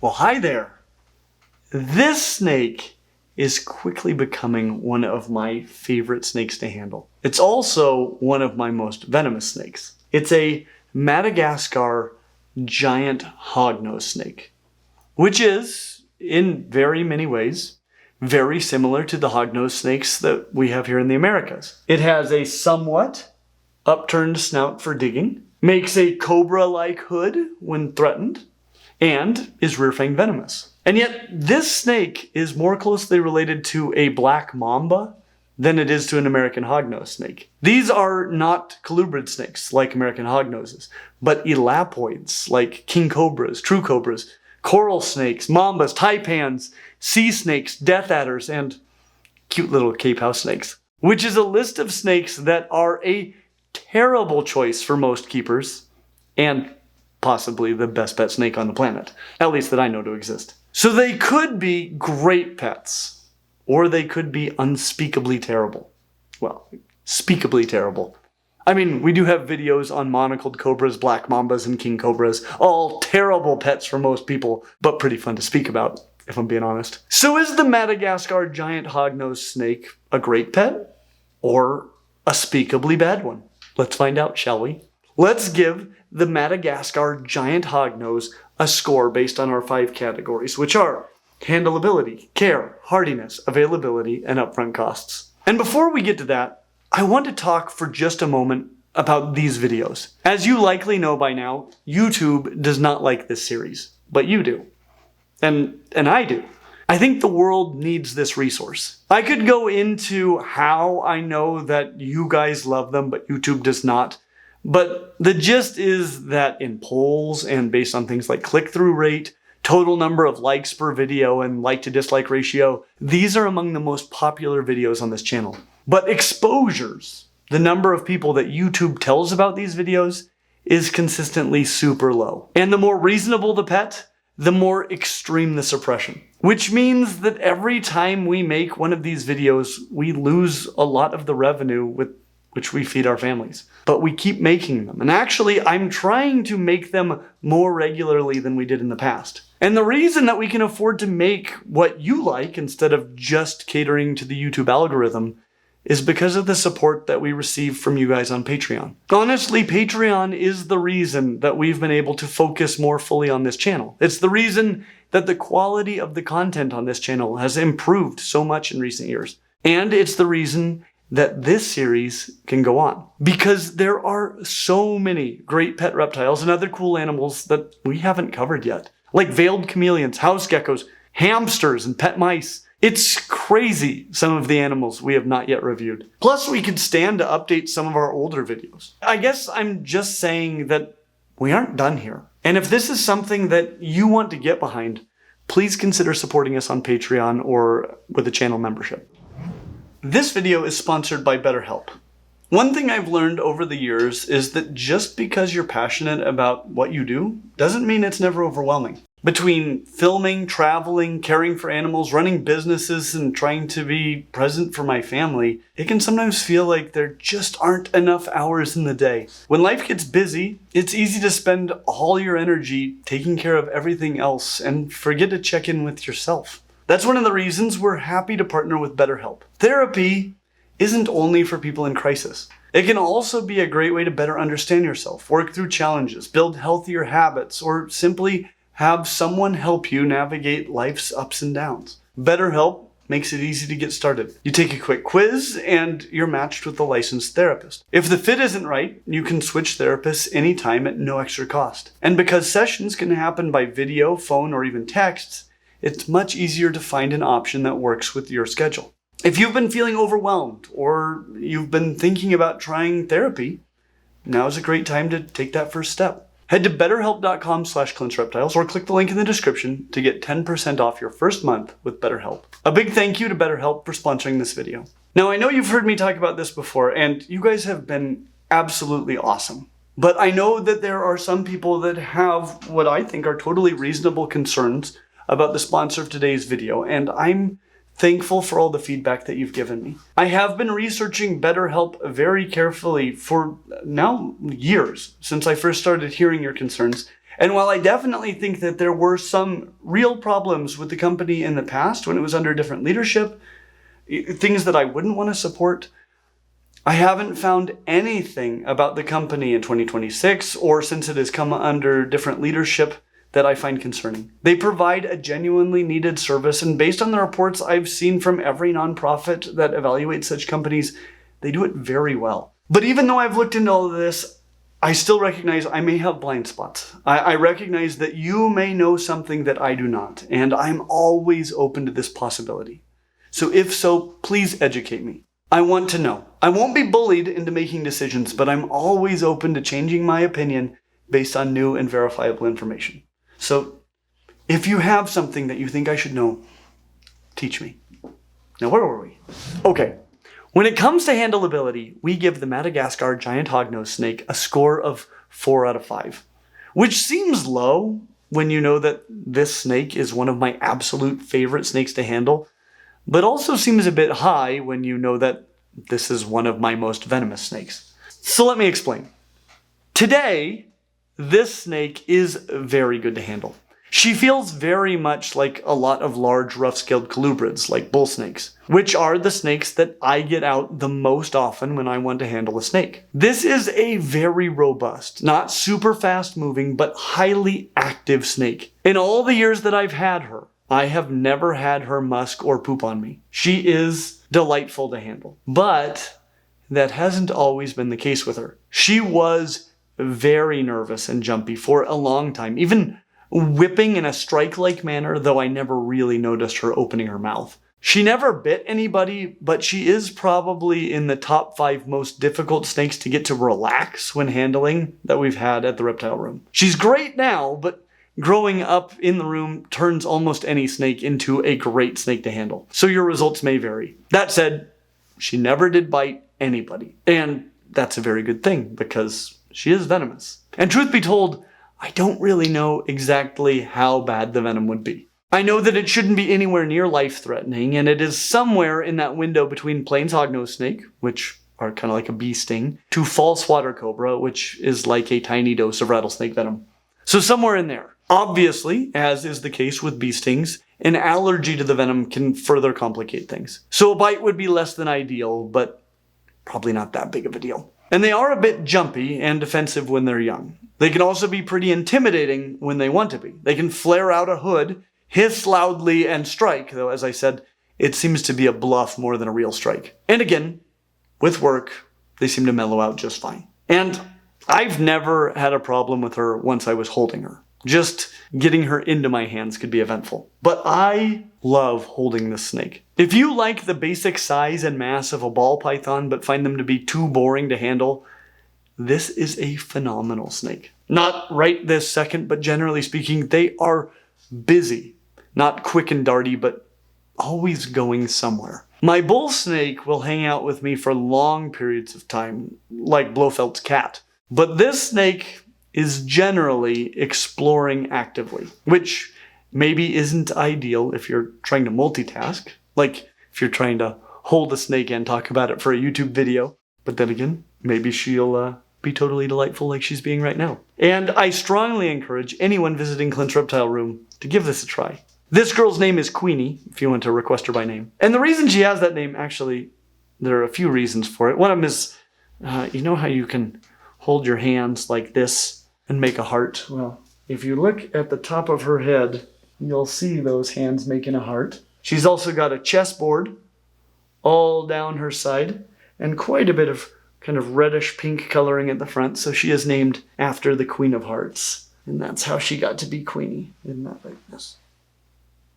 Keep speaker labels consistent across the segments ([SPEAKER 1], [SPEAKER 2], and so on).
[SPEAKER 1] Well, hi there. This snake is quickly becoming one of my favorite snakes to handle. It's also one of my most venomous snakes. It's a Madagascar giant hognose snake, which is, in very many ways, very similar to the hognose snakes that we have here in the Americas. It has a somewhat upturned snout for digging, makes a cobra-like hood when threatened, and is rear-fang venomous. And yet, this snake is more closely related to a black mamba than it is to an American hognose snake. These are not colubrid snakes like American hognoses, but elapoids like king cobras, true cobras, coral snakes, mambas, taipans, sea snakes, death adders, and cute little Cape House snakes, which is a list of snakes that are a terrible choice for most keepers and possibly the best pet snake on the planet, at least that I know to exist. So they could be great pets, or they could be unspeakably terrible. Well, speakably terrible. I mean, we do have videos on monocled cobras, black mambas, and king cobras, all terrible pets for most people, but pretty fun to speak about, if I'm being honest. So is the Madagascar giant hognose snake a great pet, or a speakably bad one? Let's find out, shall we? Let's give the Madagascar giant hognose a score based on our 5 categories, which are handleability, care, hardiness, availability, and upfront costs. And before we get to that, I want to talk for just a moment about these videos. As you likely know by now, YouTube does not like this series, but you do. And I do. I think the world needs this resource. I could go into how I know that you guys love them, but YouTube does not. But the gist is that in polls and based on things like click-through rate, total number of likes per video, and like to dislike ratio, these are among the most popular videos on this channel. But exposures, the number of people that YouTube tells about these videos, is consistently super low. And the more reasonable the pet, the more extreme the suppression. Which means that every time we make one of these videos, we lose a lot of the revenue with which we feed our families. But we keep making them. And actually, I'm trying to make them more regularly than we did in the past. And the reason that we can afford to make what you like instead of just catering to the YouTube algorithm is because of the support that we receive from you guys on Patreon. Honestly, Patreon is the reason that we've been able to focus more fully on this channel. It's the reason that the quality of the content on this channel has improved so much in recent years. And it's the reason that this series can go on. Because there are so many great pet reptiles and other cool animals that we haven't covered yet. Like veiled chameleons, house geckos, hamsters, and pet mice. It's crazy, some of the animals we have not yet reviewed. Plus, we could stand to update some of our older videos. I guess I'm just saying that we aren't done here. And if this is something that you want to get behind, please consider supporting us on Patreon or with a channel membership. This video is sponsored by BetterHelp. One thing I've learned over the years is that just because you're passionate about what you do doesn't mean it's never overwhelming. Between filming, traveling, caring for animals, running businesses, and trying to be present for my family, it can sometimes feel like there just aren't enough hours in the day. When life gets busy, it's easy to spend all your energy taking care of everything else and forget to check in with yourself. That's one of the reasons we're happy to partner with BetterHelp. Therapy isn't only for people in crisis. It can also be a great way to better understand yourself, work through challenges, build healthier habits, or simply have someone help you navigate life's ups and downs. BetterHelp makes it easy to get started. You take a quick quiz and you're matched with a licensed therapist. If the fit isn't right, you can switch therapists anytime at no extra cost. And because sessions can happen by video, phone, or even texts, it's much easier to find an option that works with your schedule. If you've been feeling overwhelmed or you've been thinking about trying therapy, now's a great time to take that first step. Head to betterhelp.com/ClintsReptiles or click the link in the description to get 10% off your first month with BetterHelp. A big thank you to BetterHelp for sponsoring this video. Now, I know you've heard me talk about this before, and you guys have been absolutely awesome. But I know that there are some people that have what I think are totally reasonable concerns about the sponsor of today's video, and I'm thankful for all the feedback that you've given me. I have been researching BetterHelp very carefully for now years, since I first started hearing your concerns, And while I definitely think that there were some real problems with the company in the past when it was under different leadership, things that I wouldn't want to support, I haven't found anything about the company in 2026 or since it has come under different leadership that I find concerning. They provide a genuinely needed service, and based on the reports I've seen from every nonprofit that evaluates such companies, they do it very well. But even though I've looked into all of this, I still recognize I may have blind spots. I recognize that you may know something that I do not, and I'm always open to this possibility. So if so, please educate me. I want to know. I won't be bullied into making decisions, but I'm always open to changing my opinion based on new and verifiable information. So if you have something that you think I should know, teach me. Now, where were we? Okay. When it comes to handleability, we give the Madagascar giant hognose snake a score of 4 out of 5, which seems low when you know that this snake is one of my absolute favorite snakes to handle, but also seems a bit high when you know that this is one of my most venomous snakes. So let me explain. Today, this snake is very good to handle. She feels very much like a lot of large rough-scaled colubrids, like bull snakes, which are the snakes that I get out the most often when I want to handle a snake. This is a very robust, not super fast-moving, but highly active snake. In all the years that I've had her, I have never had her musk or poop on me. She is delightful to handle, but that hasn't always been the case with her. She was very nervous and jumpy for a long time, even whipping in a strike-like manner, though I never really noticed her opening her mouth. She never bit anybody, but she is probably in the top 5 most difficult snakes to get to relax when handling that we've had at the reptile room. She's great now, but growing up in the room turns almost any snake into a great snake to handle. So your results may vary. That said, she never did bite anybody. And that's a very good thing because she is venomous. And truth be told, I don't really know exactly how bad the venom would be. I know that it shouldn't be anywhere near life-threatening, and it is somewhere in that window between plains hognose snake, which are kind of like a bee sting, to false water cobra, which is like a tiny dose of rattlesnake venom. So somewhere in there. Obviously, as is the case with bee stings, an allergy to the venom can further complicate things. So a bite would be less than ideal, but probably not that big of a deal. And they are a bit jumpy and defensive when they're young. They can also be pretty intimidating when they want to be. They can flare out a hood, hiss loudly, and strike, though as I said, it seems to be a bluff more than a real strike. And again, with work, they seem to mellow out just fine. And I've never had a problem with her once I was holding her. Just getting her into my hands could be eventful. But I love holding this snake. If you like the basic size and mass of a ball python but find them to be too boring to handle, this is a phenomenal snake. Not right this second, but generally speaking, they are busy. Not quick and darty, but always going somewhere. My bull snake will hang out with me for long periods of time, like Blofeld's cat. But this snake is generally exploring actively, which maybe isn't ideal if you're trying to multitask, like if you're trying to hold a snake and talk about it for a YouTube video. But then again, maybe she'll be totally delightful like she's being right now. And I strongly encourage anyone visiting Clint's Reptile Room to give this a try. This girl's name is Queenie, if you want to request her by name. And the reason she has that name, actually, there are a few reasons for it. One of them is, you know how you can hold your hands like this and make a heart? Well, if you look at the top of her head, you'll see those hands making a heart. She's also got a chessboard all down her side and quite a bit of kind of reddish pink coloring at the front, so she is named after the Queen of Hearts. And that's how she got to be Queenie. Isn't that like this?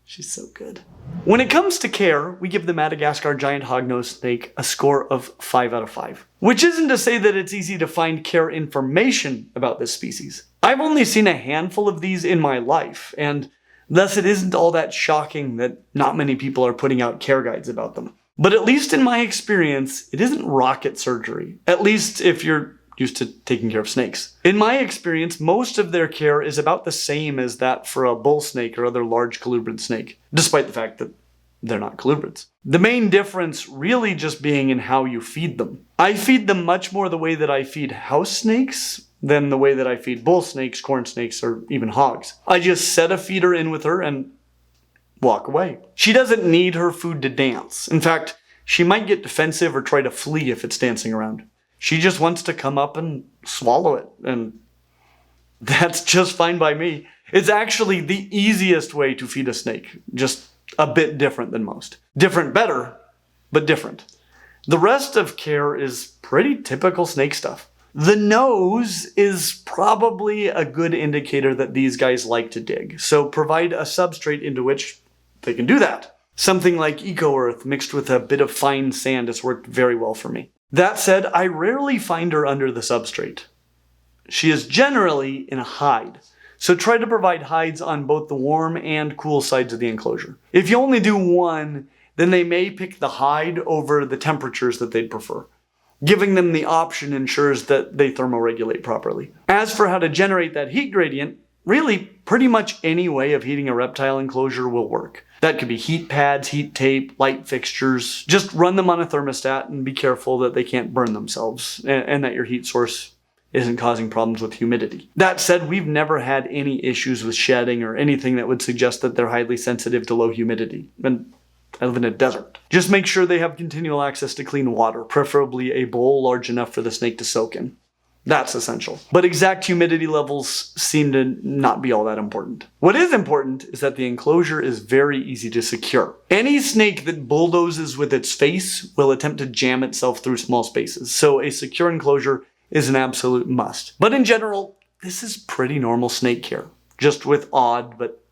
[SPEAKER 1] She's so good. When it comes to care, we give the Madagascar giant hognose snake a score of 5 out of 5. Which isn't to say that it's easy to find care information about this species. I've only seen a handful of these in my life, and thus it isn't all that shocking that not many people are putting out care guides about them. But at least in my experience, it isn't rocket surgery. At least if you're used to taking care of snakes. In my experience, most of their care is about the same as that for a bull snake or other large colubrid snake, despite the fact that they're not colubrids. The main difference really just being in how you feed them. I feed them much more the way that I feed house snakes, than the way that I feed bull snakes, corn snakes, or even hogs. I just set a feeder in with her and walk away. She doesn't need her food to dance. In fact, she might get defensive or try to flee if it's dancing around. She just wants to come up and swallow it, and that's just fine by me. It's actually the easiest way to feed a snake, just a bit different than most. Different better, but different. The rest of care is pretty typical snake stuff. The nose is probably a good indicator that these guys like to dig, so provide a substrate into which they can do that. Something like eco-earth mixed with a bit of fine sand has worked very well for me. That said, I rarely find her under the substrate. She is generally in a hide, so try to provide hides on both the warm and cool sides of the enclosure. If you only do one, then they may pick the hide over the temperatures that they'd prefer. Giving them the option ensures that they thermoregulate properly. As for how to generate that heat gradient, really pretty much any way of heating a reptile enclosure will work. That could be heat pads, heat tape, light fixtures. Just run them on a thermostat and be careful that they can't burn themselves and that your heat source isn't causing problems with humidity. That said, we've never had any issues with shedding or anything that would suggest that they're highly sensitive to low humidity. And I live in a desert. Just make sure they have continual access to clean water, preferably a bowl large enough for the snake to soak in. That's essential. But exact humidity levels seem to not be all that important. What is important is that the enclosure is very easy to secure. Any snake that bulldozes with its face will attempt to jam itself through small spaces, so a secure enclosure is an absolute must. But in general, this is pretty normal snake care, just with odd but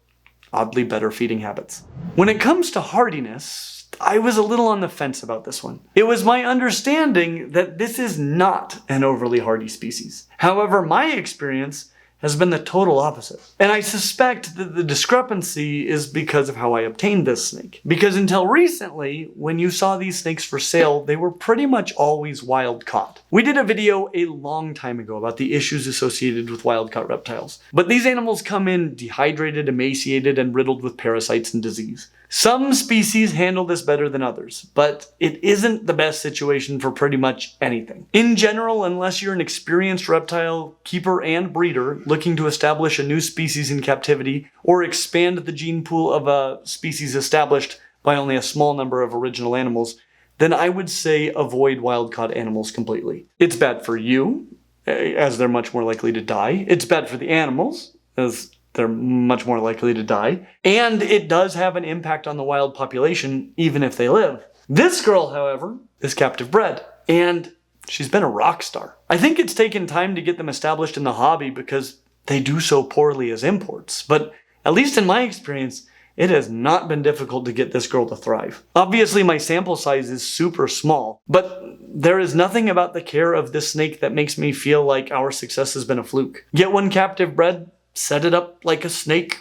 [SPEAKER 1] oddly better feeding habits. When it comes to hardiness, I was a little on the fence about this one. It was my understanding that this is not an overly hardy species. However, my experience has been the total opposite. And I suspect that the discrepancy is because of how I obtained this snake. Because until recently, when you saw these snakes for sale, they were pretty much always wild caught. We did a video a long time ago about the issues associated with wild caught reptiles. But these animals come in dehydrated, emaciated, and riddled with parasites and disease. Some species handle this better than others, but it isn't the best situation for pretty much anything. In general, unless you're an experienced reptile keeper and breeder looking to establish a new species in captivity or expand the gene pool of a species established by only a small number of original animals, then I would say avoid wild-caught animals completely. It's bad for you, as they're much more likely to die. It's bad for the animals, as they're much more likely to die. And it does have an impact on the wild population, even if they live. This girl, however, is captive bred, and she's been a rock star. I think it's taken time to get them established in the hobby because they do so poorly as imports. But at least in my experience, it has not been difficult to get this girl to thrive. Obviously, my sample size is super small, but there is nothing about the care of this snake that makes me feel like our success has been a fluke. Get one captive bred, set it up like a snake,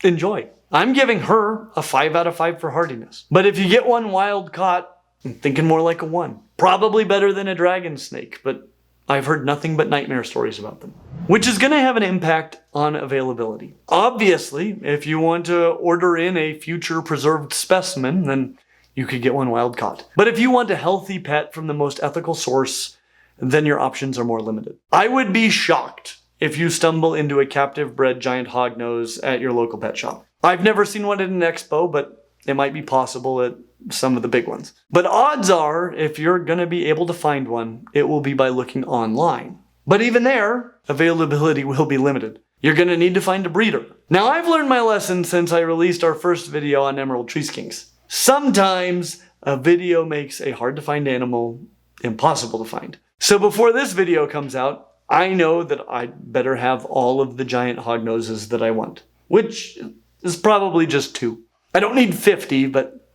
[SPEAKER 1] enjoy. I'm giving her a 5 out of 5 for hardiness. But if you get one wild caught, I'm thinking more like a 1. Probably better than a dragon snake, but I've heard nothing but nightmare stories about them. Which is going to have an impact on availability. Obviously, if you want to order in a future preserved specimen, then you could get one wild caught. But if you want a healthy pet from the most ethical source, then your options are more limited. I would be shocked if you stumble into a captive bred giant hognose at your local pet shop. I've never seen one at an expo, but it might be possible at some of the big ones. But odds are, if you're going to be able to find one, it will be by looking online. But even there, availability will be limited. You're going to need to find a breeder. Now, I've learned my lesson since I released our first video on emerald tree skinks. Sometimes a video makes a hard to find animal impossible to find. So before this video comes out, I know that I'd better have all of the giant hognoses that I want, which is probably just 2. I don't need 50, but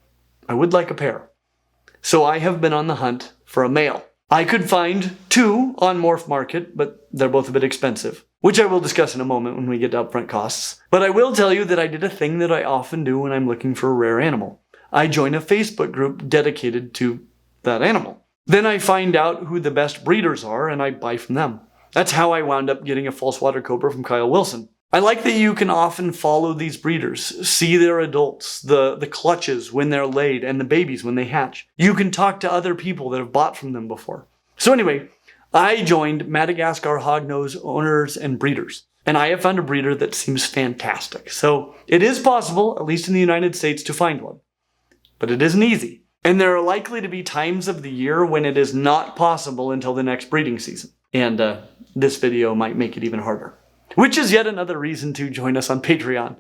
[SPEAKER 1] I would like a pair. So I have been on the hunt for a male. I could find 2 on Morph Market, but they're both a bit expensive, which I will discuss in a moment when we get to upfront costs. But I will tell you that I did a thing that I often do when I'm looking for a rare animal. I join a Facebook group dedicated to that animal. Then I find out who the best breeders are and I buy from them. That's how I wound up getting a false water cobra from Kyle Wilson. I like that you can often follow these breeders, see their adults, the clutches when they're laid, and the babies when they hatch. You can talk to other people that have bought from them before. So anyway, I joined Madagascar Hognose owners and breeders, and I have found a breeder that seems fantastic. So it is possible, at least in the United States, to find one. But it isn't easy. And there are likely to be times of the year when it is not possible until the next breeding season. And this video might make it even harder. Which is yet another reason to join us on Patreon,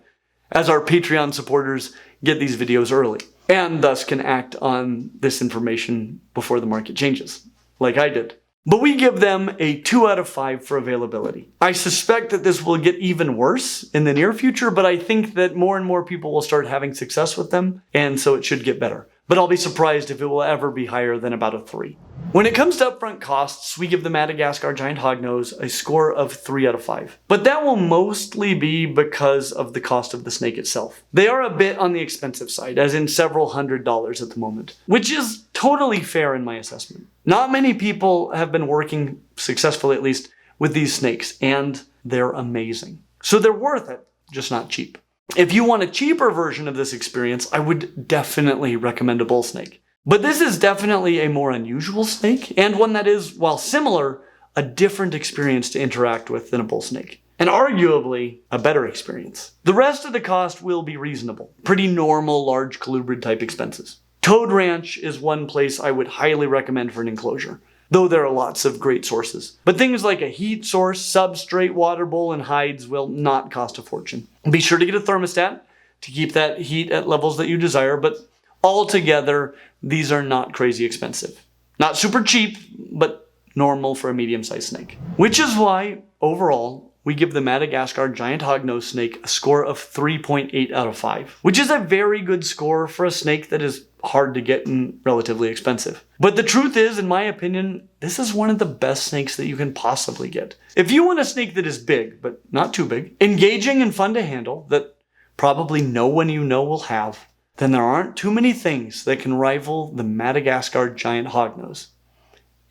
[SPEAKER 1] as our Patreon supporters get these videos early, and thus can act on this information before the market changes, like I did. But we give them a 2 out of 5 for availability. I suspect that this will get even worse in the near future, but I think that more and more people will start having success with them, and so it should get better. But I'll be surprised if it will ever be higher than about a 3. When it comes to upfront costs, we give the Madagascar Giant Hognose a score of 3 out of 5. But that will mostly be because of the cost of the snake itself. They are a bit on the expensive side, as in several $100s at the moment, which is totally fair in my assessment. Not many people have been working, successfully at least, with these snakes, and they're amazing. So they're worth it, just not cheap. If you want a cheaper version of this experience, I would definitely recommend a bull snake. But this is definitely a more unusual snake, and one that is, while similar, a different experience to interact with than a bull snake. And arguably, a better experience. The rest of the cost will be reasonable. Pretty normal, large colubrid type expenses. Toad Ranch is one place I would highly recommend for an enclosure, though there are lots of great sources. But things like a heat source, substrate, water bowl, and hides will not cost a fortune. Be sure to get a thermostat to keep that heat at levels that you desire, but altogether, these are not crazy expensive. Not super cheap, but normal for a medium-sized snake. Which is why, overall, we give the Madagascar Giant Hognose snake a score of 3.8 out of 5, which is a very good score for a snake that is hard to get and relatively expensive. But the truth is, in my opinion, this is one of the best snakes that you can possibly get. If you want a snake that is big, but not too big, engaging and fun to handle, that probably no one you know will have, then there aren't too many things that can rival the Madagascar Giant Hognose.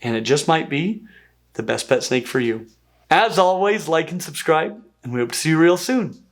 [SPEAKER 1] And it just might be the best pet snake for you. As always, like and subscribe, and we hope to see you real soon.